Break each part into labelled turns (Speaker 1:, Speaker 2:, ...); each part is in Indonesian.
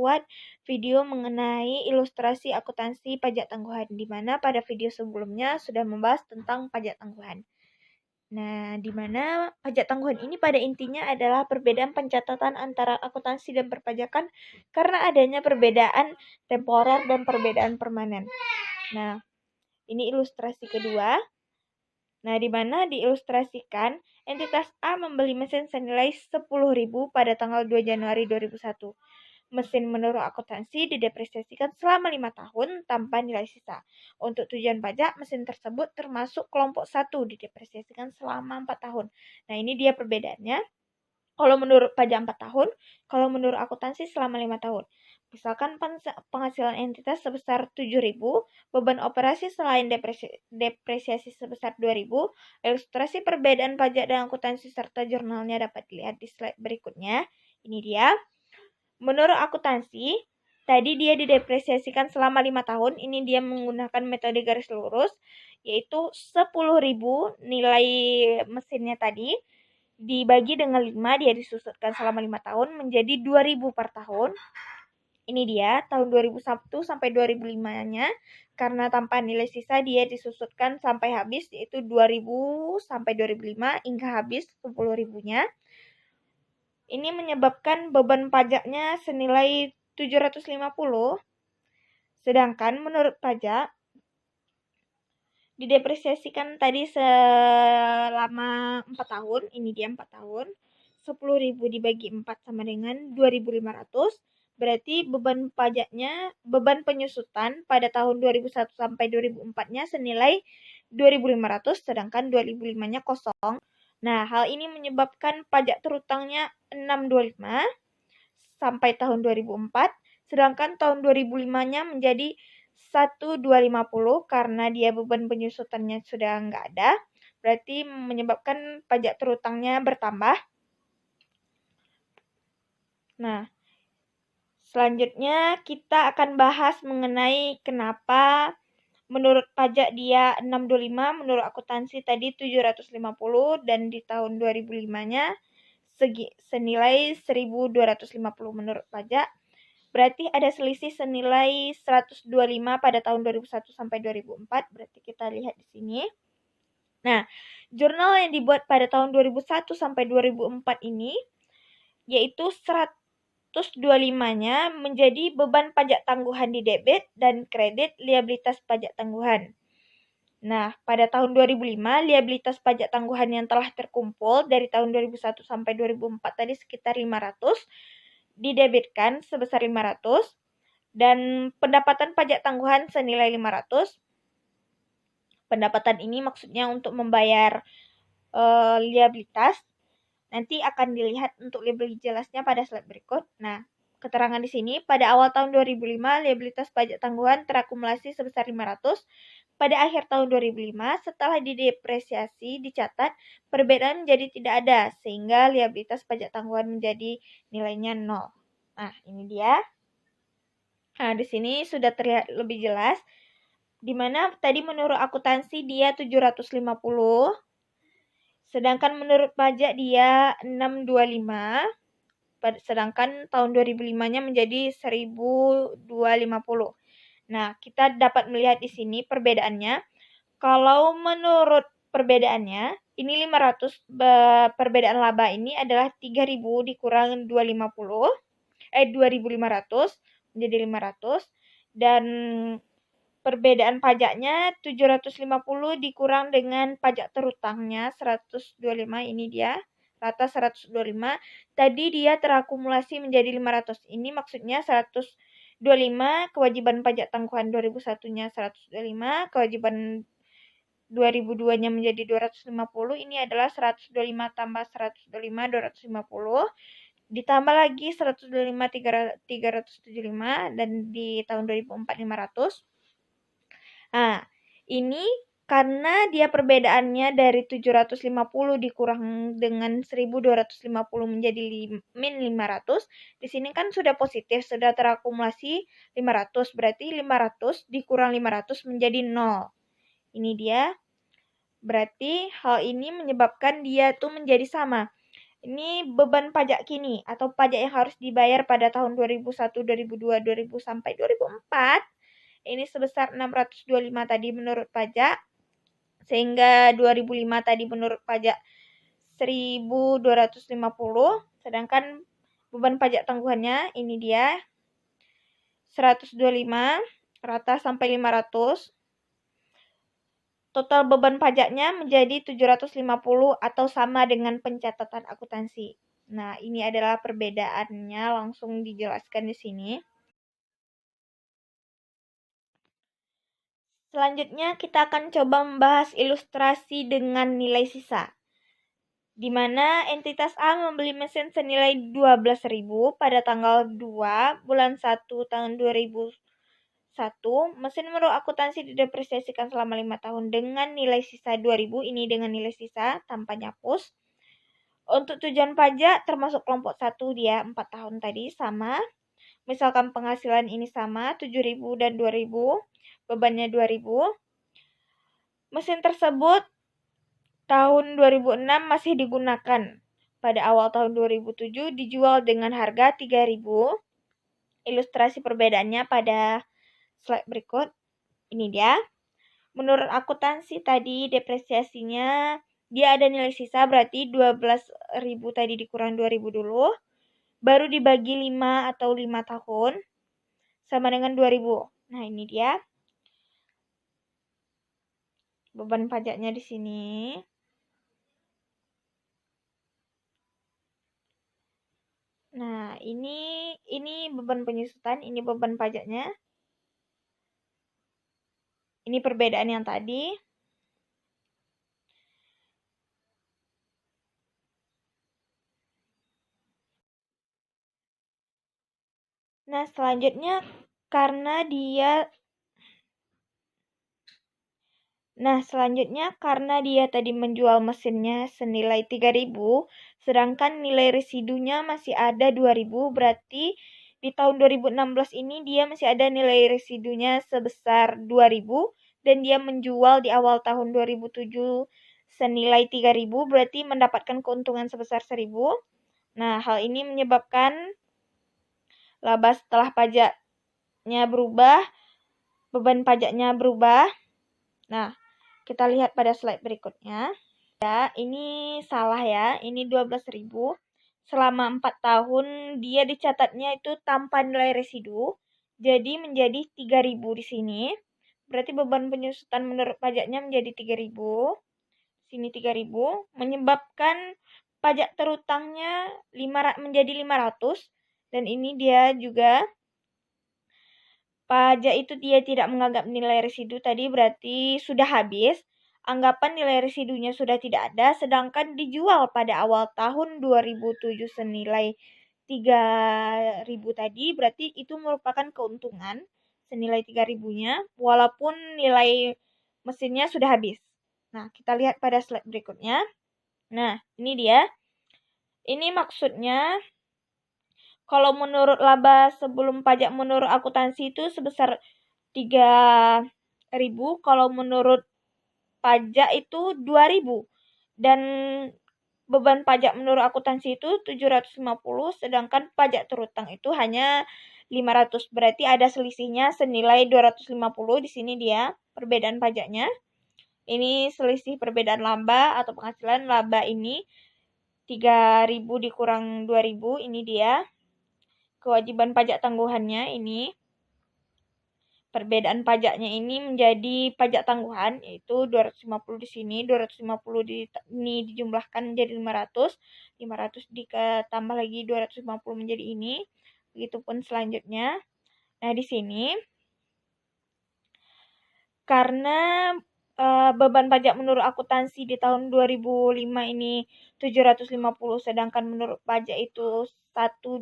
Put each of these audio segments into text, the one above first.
Speaker 1: membuat video mengenai ilustrasi akuntansi pajak tangguhan, di mana pada video sebelumnya sudah membahas tentang pajak tangguhan. Nah, di mana pajak tangguhan ini pada intinya adalah perbedaan pencatatan antara akuntansi dan perpajakan karena adanya perbedaan temporer dan perbedaan permanen. Nah, ini ilustrasi kedua. Nah, di mana diilustrasikan entitas A membeli mesin senilai 10.000 pada tanggal 2 Januari 2001. Mesin menurut akuntansi didepresiasikan selama 5 tahun tanpa nilai sisa. Untuk tujuan pajak, mesin tersebut termasuk kelompok 1 didepresiasikan selama 4 tahun. Nah, ini dia perbedaannya. Kalau menurut pajak 4 tahun, kalau menurut akuntansi selama 5 tahun. Misalkan penghasilan entitas sebesar 7.000, beban operasi selain depresiasi sebesar 2.000, ilustrasi perbedaan pajak dan akuntansi serta jurnalnya dapat dilihat di slide berikutnya. Ini dia. Menurut akuntansi, tadi dia didepresiasikan selama 5 tahun. Ini dia menggunakan metode garis lurus, yaitu 10.000 nilai mesinnya tadi, dibagi dengan 5, dia disusutkan selama 5 tahun menjadi 2.000 per tahun. Ini dia, tahun 2001 sampai 2005-nya, karena tanpa nilai sisa dia disusutkan sampai habis, yaitu 2000 sampai 2005 hingga habis 10.000-nya. Ini menyebabkan beban pajaknya senilai 750. Sedangkan menurut pajak didepresiasikan tadi selama 4 tahun. Ini dia 4 tahun. 10.000 dibagi 4 sama dengan 2.500. Berarti beban pajaknya, beban penyusutan pada tahun 2001 sampai 2004-nya senilai 2.500, sedangkan 2005-nya kosong. Nah, hal ini menyebabkan pajak terutangnya 625 sampai tahun 2004, sedangkan tahun 2005-nya menjadi 1.250 karena dia beban penyusutannya sudah nggak ada, berarti menyebabkan pajak terutangnya bertambah. Nah, selanjutnya kita akan bahas mengenai kenapa menurut pajak dia 625, menurut akuntansi tadi 750, dan di tahun 2005-nya senilai 1.250 menurut pajak. Berarti ada selisih senilai 125 pada tahun 2001 sampai 2004. Berarti kita lihat di sini. Nah, jurnal yang dibuat pada tahun 2001 sampai 2004 ini, yaitu 125-nya menjadi beban pajak tangguhan di debit dan kredit liabilitas pajak tangguhan. Nah, pada tahun 2005, liabilitas pajak tangguhan yang telah terkumpul dari tahun 2001 sampai 2004 tadi sekitar 500, didebitkan sebesar 500, dan pendapatan pajak tangguhan senilai 500. Pendapatan ini maksudnya untuk membayar liabilitas. Nanti akan dilihat untuk lebih jelasnya pada slide berikut. Nah, keterangan di sini, pada awal tahun 2005, liabilitas pajak tangguhan terakumulasi sebesar 500. Pada akhir tahun 2005, setelah didepresiasi, dicatat perbedaan menjadi tidak ada, sehingga liabilitas pajak tangguhan menjadi nilainya 0. Nah, ini dia. Nah, di sini sudah terlihat lebih jelas, di mana tadi menurut akuntansi dia 750, sedangkan menurut pajak dia 625, sedangkan tahun 2005-nya menjadi 1.250. Nah, kita dapat melihat di sini perbedaannya. Kalau menurut perbedaannya, ini 500, perbedaan laba ini adalah 3.000 dikurang 2.500 menjadi 500, dan perbedaan pajaknya 750 dikurang dengan pajak terutangnya 125, ini dia rata 125. Tadi dia terakumulasi menjadi 500. Ini maksudnya 125 kewajiban pajak tangguhan 2001-nya 125, kewajiban 2002-nya menjadi 250. Ini adalah 125 tambah 125 250. Ditambah lagi 125 375, dan di tahun 2004 500. Nah, ini karena dia perbedaannya dari 750 dikurang dengan 1.250 menjadi min 500. Di sini kan sudah positif, sudah terakumulasi 500. Berarti 500 dikurang 500 menjadi 0. Ini dia. Berarti hal ini menyebabkan dia tuh menjadi sama. Ini beban pajak kini atau pajak yang harus dibayar pada tahun 2001, 2002, 2000 sampai 2004. Ini sebesar 625 tadi menurut pajak. Sehingga 2005 tadi menurut pajak 1.250. Sedangkan beban pajak tangguhannya ini dia 125 rata sampai 500. Total beban pajaknya menjadi 750 atau sama dengan pencatatan akuntansi. Nah, ini adalah perbedaannya, langsung dijelaskan di sini. Selanjutnya kita akan coba membahas ilustrasi dengan nilai sisa. Di mana entitas A membeli mesin senilai 12.000 pada tanggal 2 bulan 1 tahun 2001. Mesin menurut akuntansi didepresiasikan selama 5 tahun dengan nilai sisa 2.000. Ini dengan nilai sisa tanpa nyapus. Untuk tujuan pajak termasuk kelompok 1 dia 4 tahun tadi sama. Misalkan penghasilan ini sama 7.000 dan 2.000, bebannya 2.000. Mesin tersebut tahun 2006 masih digunakan. Pada awal tahun 2007 dijual dengan harga 3.000. Ilustrasi perbedaannya pada slide berikut. Ini dia. Menurut akuntansi tadi depresiasinya dia ada nilai sisa, berarti 12.000 tadi dikurang 2.000 dulu. Baru dibagi 5 atau 5 tahun sama dengan 2.000. Nah, ini dia. Beban pajaknya di sini. Nah, ini beban penyusutan, ini beban pajaknya. Ini perbedaan yang tadi. Nah, selanjutnya karena dia tadi menjual mesinnya senilai 3.000, sedangkan nilai residunya masih ada 2.000, berarti di tahun 2016 ini dia masih ada nilai residunya sebesar 2.000 dan dia menjual di awal tahun 2007 senilai 3.000, berarti mendapatkan keuntungan sebesar 1.000. Nah, hal ini menyebabkan laba setelah pajaknya berubah, beban pajaknya berubah. Nah, kita lihat pada slide berikutnya. Ya, ini salah ya. Ini 12.000. Selama 4 tahun dia dicatatnya itu tanpa nilai residu. Jadi menjadi 3.000 di sini. Berarti beban penyusutan menurut pajaknya menjadi 3.000. Sini 3.000 menyebabkan pajak terutangnya menjadi 500 dan ini dia juga pajak itu dia tidak menganggap nilai residu tadi, berarti sudah habis. Anggapan nilai residunya sudah tidak ada, sedangkan dijual pada awal tahun 2007 senilai 3.000 tadi, berarti itu merupakan keuntungan senilai 3.000-nya, walaupun nilai mesinnya sudah habis. Nah, kita lihat pada slide berikutnya. Nah, ini dia. Ini maksudnya kalau menurut laba sebelum pajak menurut akuntansi itu sebesar 3.000, kalau menurut pajak itu 2.000. Dan beban pajak menurut akuntansi itu 750, sedangkan pajak terutang itu hanya 500. Berarti ada selisihnya senilai 250. Di sini dia perbedaan pajaknya. Ini selisih perbedaan laba atau penghasilan. Laba ini 3.000 dikurang 2.000, ini dia. Kewajiban pajak tangguhannya ini. Perbedaan pajaknya ini menjadi pajak tangguhan, yaitu 250 di sini, 250 ini dijumlahkan menjadi 500, 500 ditambah lagi 250 menjadi ini. Begitupun selanjutnya. Nah, di sini karena beban pajak menurut akuntansi di tahun 2005 ini 750, sedangkan menurut pajak itu 1.250,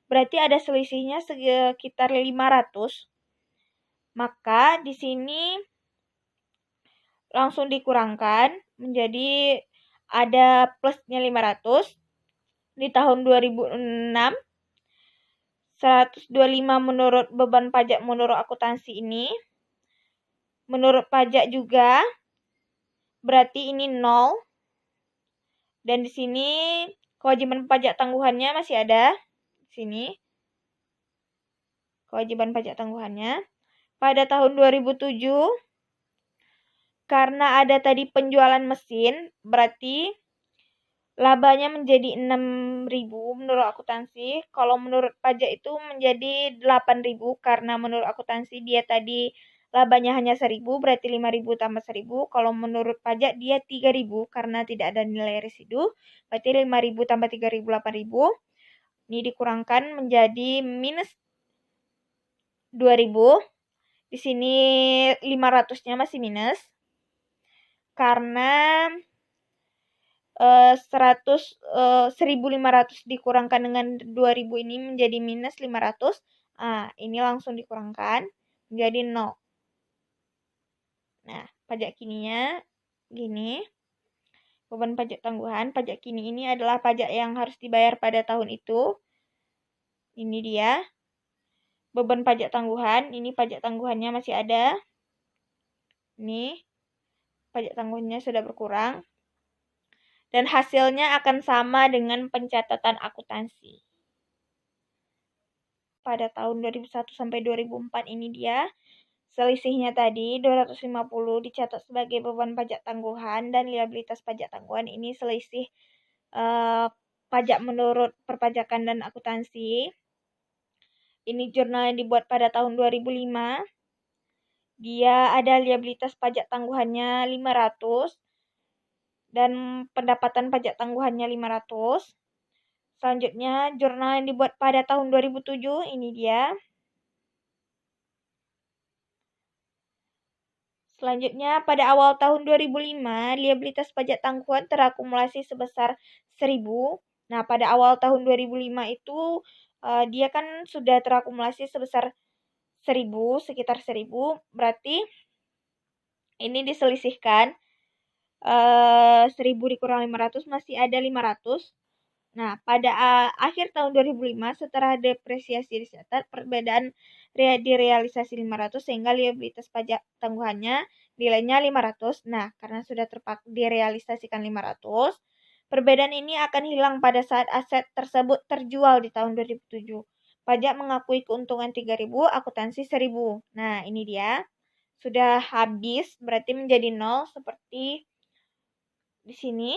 Speaker 1: berarti ada selisihnya sekitar 500. Maka di sini langsung dikurangkan menjadi ada plusnya 500. Di tahun 2006 125 menurut beban pajak menurut akuntansi ini. Menurut pajak juga berarti ini 0. Dan di sini kewajiban pajak tangguhannya masih ada. Di sini kewajiban pajak tangguhannya. Pada tahun 2007, karena ada tadi penjualan mesin, berarti labanya menjadi 6.000 menurut akuntansi. Kalau menurut pajak itu menjadi 8.000 karena menurut akuntansi dia tadi labanya hanya 1.000, berarti 5.000 tambah 1.000. Kalau menurut pajak dia 3.000 karena tidak ada nilai residu, berarti 5.000 tambah 3.000 8.000. Ini dikurangkan menjadi minus 2.000. Di sini 500-nya masih minus karena 1.500 dikurangkan dengan 2.000 ini menjadi minus 500. Ini langsung dikurangkan menjadi 0. Nah, pajak kininya gini. Beban pajak tangguhan, pajak kini ini adalah pajak yang harus dibayar pada tahun itu. Ini dia. Beban pajak tangguhan, ini pajak tangguhannya masih ada. Ini pajak tangguhannya sudah berkurang. Dan hasilnya akan sama dengan pencatatan akuntansi. Pada tahun 2001 sampai 2004 ini dia. Selisihnya tadi 250 dicatat sebagai beban pajak tangguhan dan liabilitas pajak tangguhan. Ini selisih pajak menurut perpajakan dan akuntansi. Ini jurnal yang dibuat pada tahun 2005. Dia ada liabilitas pajak tangguhannya 500 dan pendapatan pajak tangguhannya 500. Selanjutnya, jurnal yang dibuat pada tahun 2007, ini dia. Selanjutnya, pada awal tahun 2005, liabilitas pajak tangguhan terakumulasi sebesar 1.000. Nah, pada awal tahun 2005 itu, dia kan sudah terakumulasi sebesar 1.000, sekitar 1.000. Berarti, ini diselisihkan. 1.000 dikurang 500 masih ada 500. Nah, pada akhir tahun 2005 setelah depresiasi dicatat perbedaan direalisasi 500 sehingga liabilitas pajak tangguhannya nilainya 500. Nah, karena sudah direalisasikan 500, perbedaan ini akan hilang pada saat aset tersebut terjual di tahun 2007. Pajak mengakui keuntungan 3.000, akuntansi 1.000. Nah, ini dia. Sudah habis, berarti menjadi 0 seperti di sini.